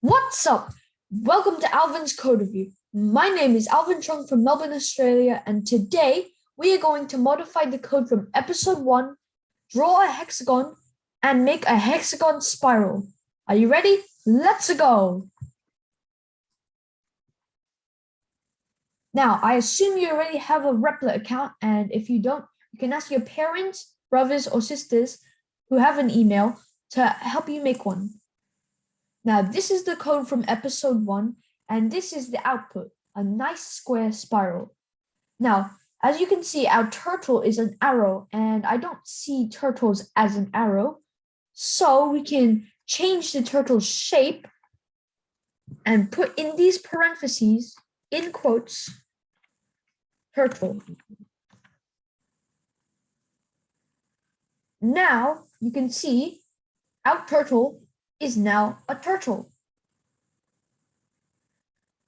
What's up? Welcome to Alvin's Code Review. My name is Alvin Chung from Melbourne, Australia, and today we are going to modify the code from episode 1, draw a hexagon, and make a hexagon spiral. Are you ready? Let's go! Now, I assume you already have a Replit account, and if you don't, you can ask your parents, brothers, or sisters who have an email to help you make one. Now, this is the code from episode 1, and this is the output, a nice square spiral. Now, as you can see, our turtle is an arrow, and I don't see turtles as an arrow. So we can change the turtle's shape and put in these parentheses, in quotes, turtle. Now, you can see our turtle is now a turtle.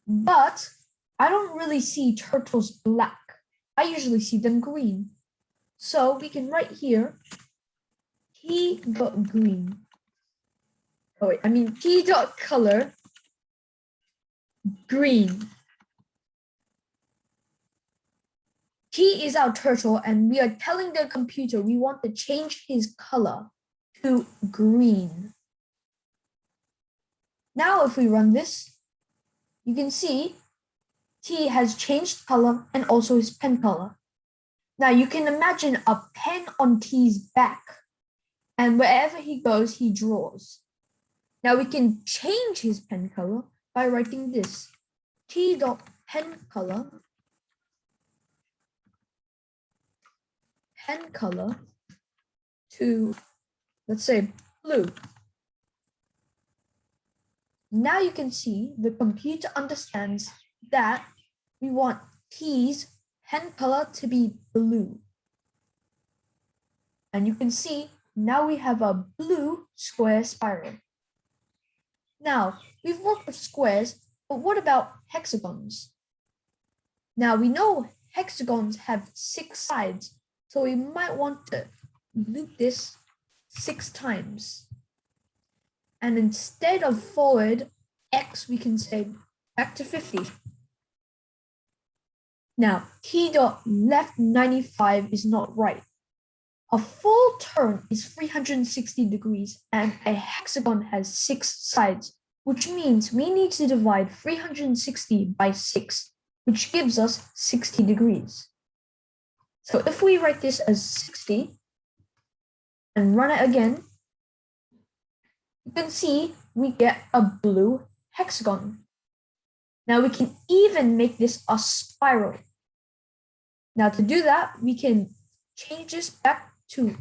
But I don't really see turtles black. I usually see them green. So we can write here, t.green. T.color, green. T is our turtle, and we are telling the computer we want to change his color to green. Now, if we run this, you can see T has changed color and also his pen color. Now, you can imagine a pen on T's back, and wherever he goes, he draws. Now, we can change his pen color by writing this, T.pen color to, let's say, blue. Now you can see the computer understands that we want T's pen color to be blue. And you can see now we have a blue square spiral. Now, we've worked with squares, but what about hexagons? Now, we know hexagons have 6 sides, so we might want to loop this 6 times. And instead of forward X, we can say back to 50. Now, T.left 95 is not right. A full turn is 360 degrees, and a hexagon has 6 sides, which means we need to divide 360 by 6, which gives us 60 degrees. So if we write this as 60 and run it again, you can see we get a blue hexagon. Now we can even make this a spiral. Now to do that, we can change this back to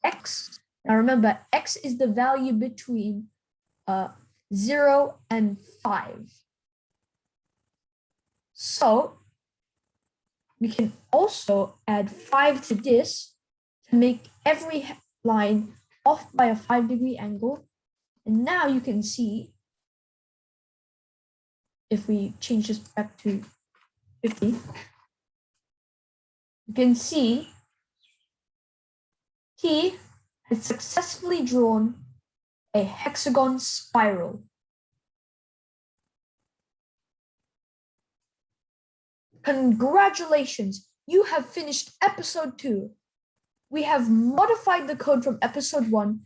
X. Now remember, X is the value between 0 and 5. So we can also add 5 to this to make every line off by a 5-degree angle. And now you can see, if we change this back to 50, you can see T has successfully drawn a hexagon spiral. Congratulations, you have finished episode 2. We have modified the code from episode 1,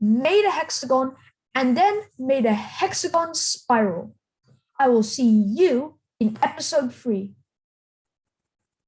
made a hexagon, and then made a hexagon spiral. I will see you in episode 3.